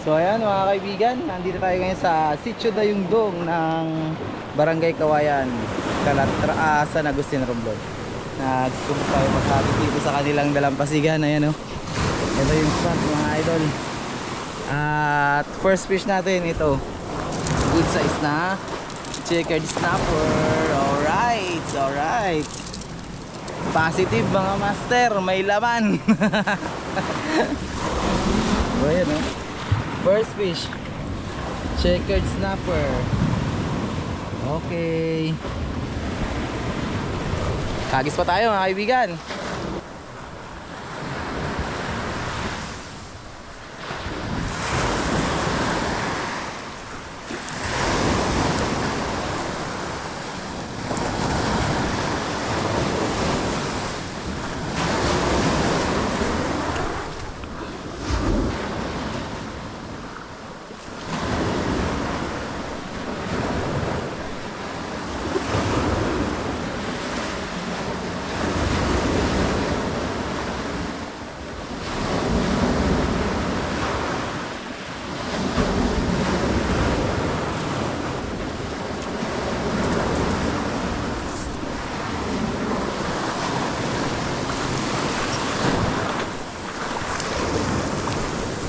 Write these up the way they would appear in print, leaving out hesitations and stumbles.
So ayan mga kaibigan, nandito tayo ngayon sa Sitio Dayungdong ng Barangay Kawayan, San Agustin Romblon. Nagsusubo tayo maghapit dito sa kanilang dalampasigan. Ayan o, ito yung spot mga idol. At first fish natin ito, good size na checkered snapper. Alright, alright. Positive mga master, may laman. So ayan o, first fish, checkered snapper. Okay. Kagis pa tayo mga kaibigan.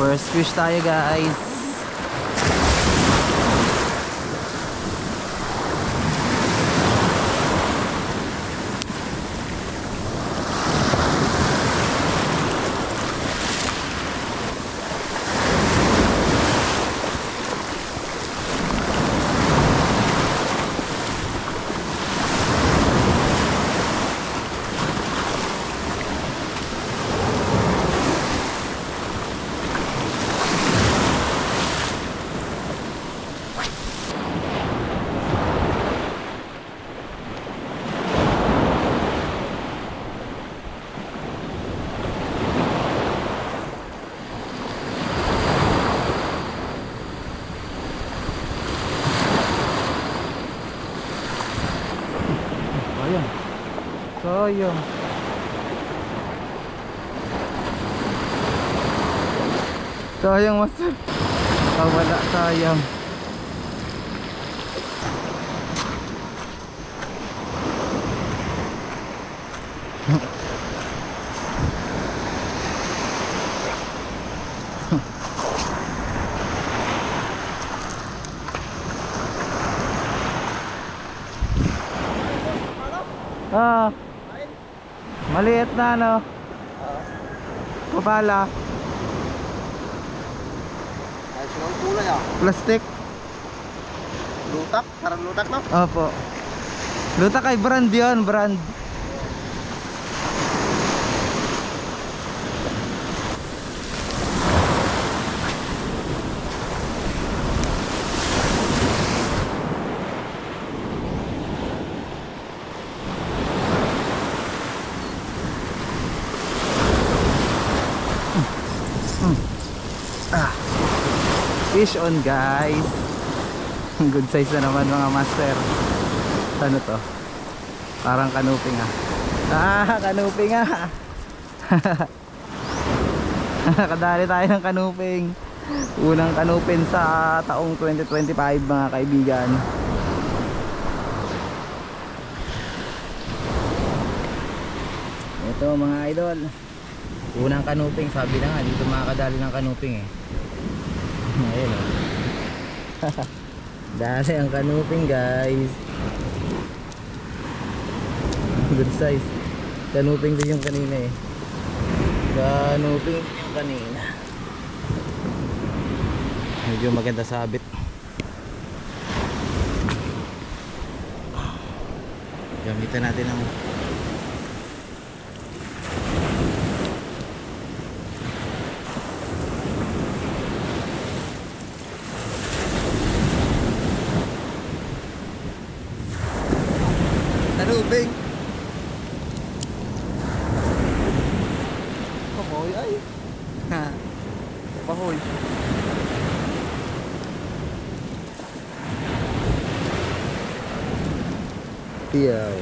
First fish tayo guys. Ayan. Sayang. Sayang master. Wala, sayang. Ah, maliit na ano. Kabala. Ay, sunong kulay ah. Plastic. Lutak, parang lutak no? Opo. Luta kay brand yun, brand. Fish on guys. Good size na naman mga master. Ano to? Parang kanuping ah. Kanuping ah. Kadali tayo ng kanuping. Unang kanupin sa taong 2025 mga kaibigan. Ito mga idol, unang kanuping. Sabi na nga dito makakadali ng kanuping eh. Ayun oh. Dali ang kanuping guys. Good size. Kanuping din yung kanina eh. Kanuping din yung kanina. Medyo maganda sabit. Gamitan natin ang kanuping. Pahoy ay. Ha. Pahoy. Tiyaw.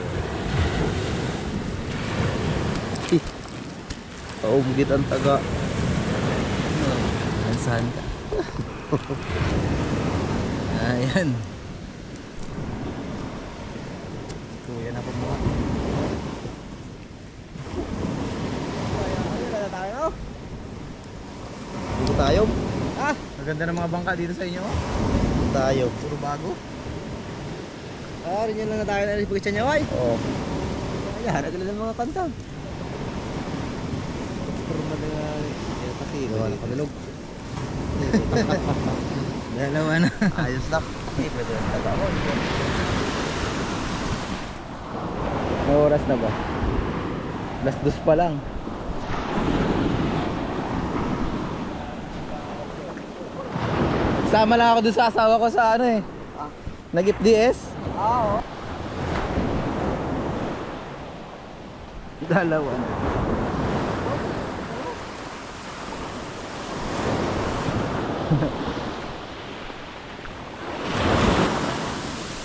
Kaugit ang taga. Saan ka? Ayan. Kuya na po mga. Dito tayo. Ah, maganda ng mga bangka dito sa inyo. Tayo. Puro bago. Ah, rin yun lang na tayo na pagkatsa niya, ay. Oo. Ayan, nagala ng mga kanta. Puro mga pati. Gawa na pamilog. Dalawa na. Ayos lang. Eh, pwede na tayo. May oras na ba? Alas 2 pa lang. Sama lang ako dun sa asawa ko sa ano eh. Nag-FDS? Oo. Dalawa na.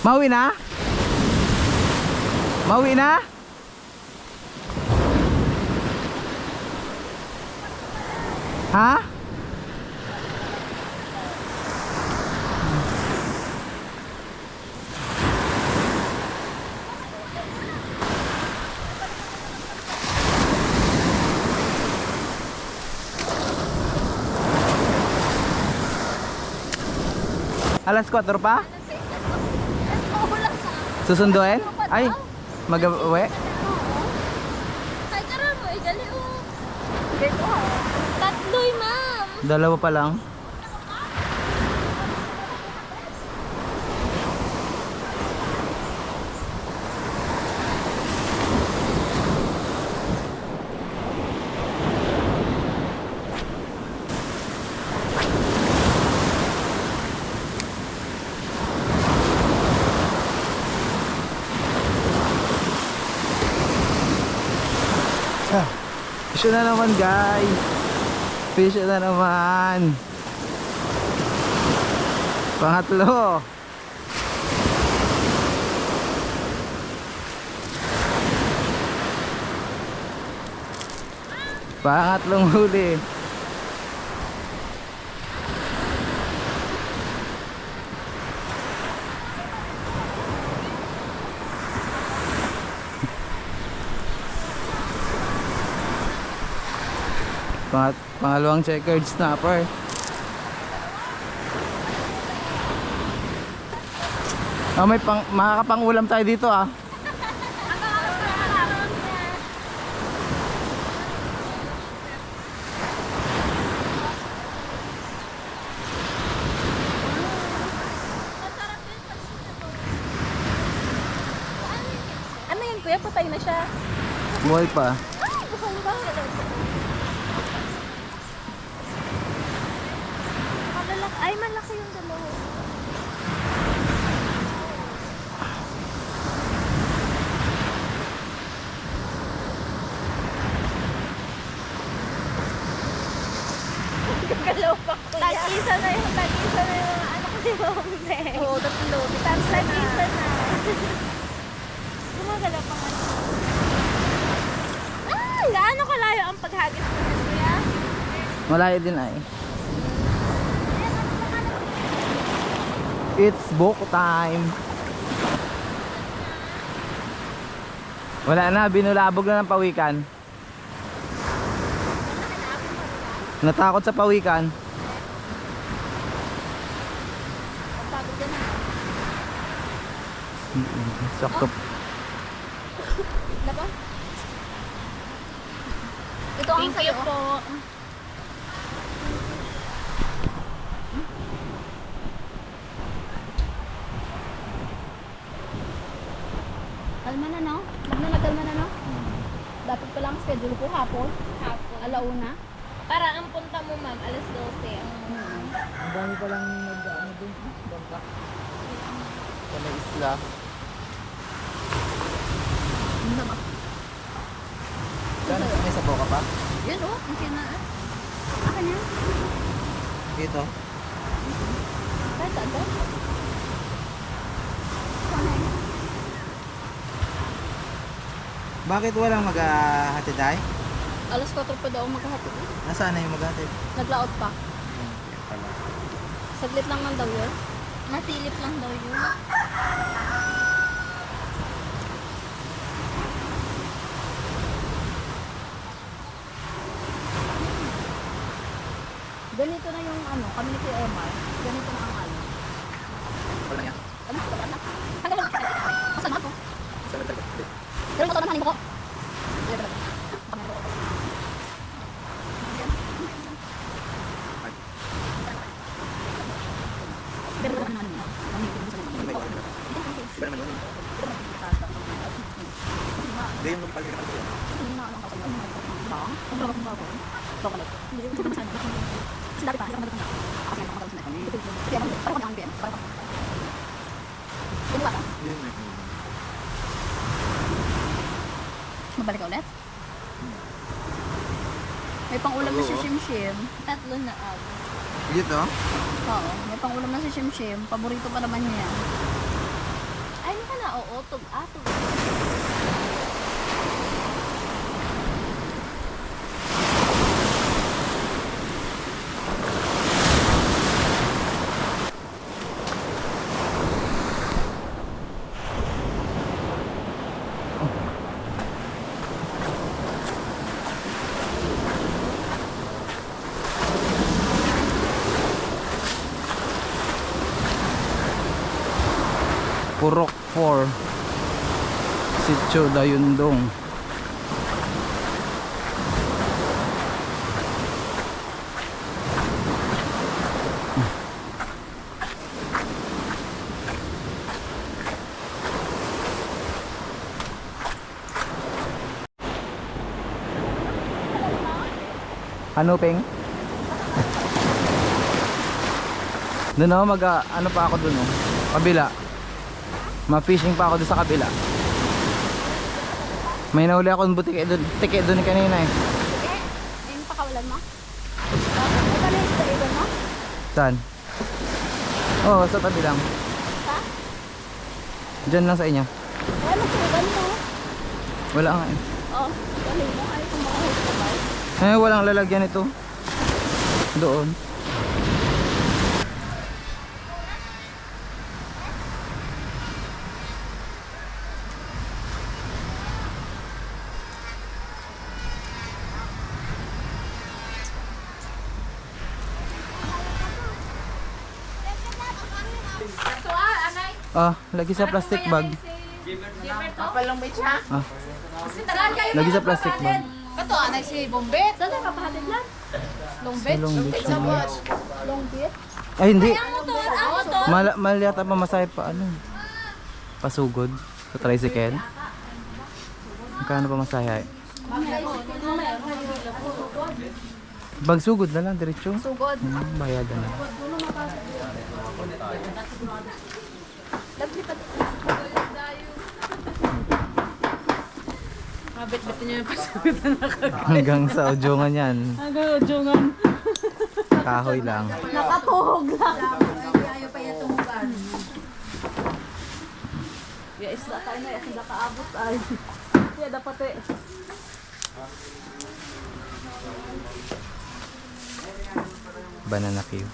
Mauwi na? Mauwi na? Ha? Alas 4 pa? Susunduin? Ay, mag-uwi? Ay, karamo, gali o. Tatloy, ma'am. Dalawa pa lang. Fish na naman guys. Fish na naman. Pangatlo. Pangatlong huli. Pangalawang checkered snapper. May makakapang-ulam tayo dito ah. Ano yan, kuya? Patay na siya. Buhay pa. Ay, bukang ba? Malalaki. Ay, malaki yung dalawa. Gagalaw pa ko. Tag-isa na yung mga ano ko si Bombe. Oo, tatlo. Tag-isa na. Gumagalaw pa nga. Ah, gaano kalayo ang paghagis mo niya, kuya? Malayo din ay. It's book time. Wala na, binulabog na ng pawikan. Natakot sa pawikan. Pagod ka na. Sakto. Diba? Ito ang sayo po. Kalma na, no? Magnanagalma na, no? Dapat pa lang schedule ko hapon. Alauna. Para ang punta mo, ma'am, alas 12. Ang dami palang nag-ano dun. Bangka. Sa may isla. Ano ba? Saan? May sabaw ka pa? Yan, oh. Ang kinaan. Akin yan. Dito. Kahit saan ba? Saan yan? Bakit walang mag-hatid ay? Alas 4 pa daw maghahatid. Nasaan na yung mag-hatid? Naglaot pa. Yan pala. Saglit lang man daw yun. Nasilip lang daw yun. Ganito na yung ano, kami ni Kuya Emar. Ganito na ang ano. Wala niya. Ano ito ba na? Hanggang lang. Saan ako? Pero ito naman ko. Hindi yung magpalitan ko. Mabalik ka ulit? May pang-ulam na si Shimshim. Tatlo na ako. Dito? Oo, may pang-ulam na si Shimshim. Paborito pa naman niya. Ay, ano ka na? Oo, tug-atog. Purok 4 Sitio Dayundong. Ano peng? Doon ako ano pa ako doon kabila. Ma-fishing pa ako doon sa kabila. May nahuli akong butike doon kanina eh. Sige, yung pakawalan mo. Ito na yung stable mo. Saan? Oo, sa tabi lang. Ha? Diyan lang sa inyo. Ay, magsugan mo. Wala nga eh. Oh, galing mo. Ay, kung makahuli ka ba? Walang lalagyan ito. Doon. Lagi sa plastic bag. Ah, lagi sa plastic bag. Ito, anay si Bombet. Saan tayo papahatid lang? Longbet. Long Beach Sa naman. watch. Long beat? Ay hindi. Motor? Mahal yata pamasahe pa pasugod sa tricycle. Magkano pamasahe? Bag sugod na lang diretso. Sugod. Bayadan na. Mabit-bit niyo yung pasugutan na Hanggang sa udyongan yan. Hanggang udyongan. Kahoy lang. Nakatuhog lang. Ayaw pa yung tumugan. Ya, isla tayo na. Isla kaabot ay. Ya, dapat eh. Banana Q.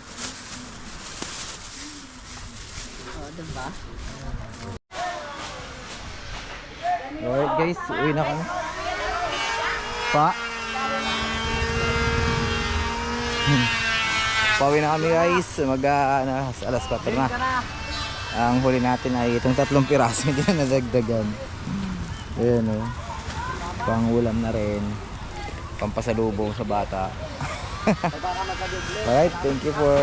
Oh, diba? Alright guys, uwi na kami. Pa. Pauwi na kami guys. Alas 4 na. Ang huli natin ay itong 3 piraso, hindi na nadagdagan. Ayan o. Pang ulam na rin. Pampasalubong sa bata. Alright, thank you for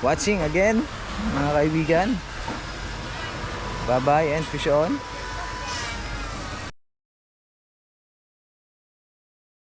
watching again mga kaibigan. Bye bye and fish on.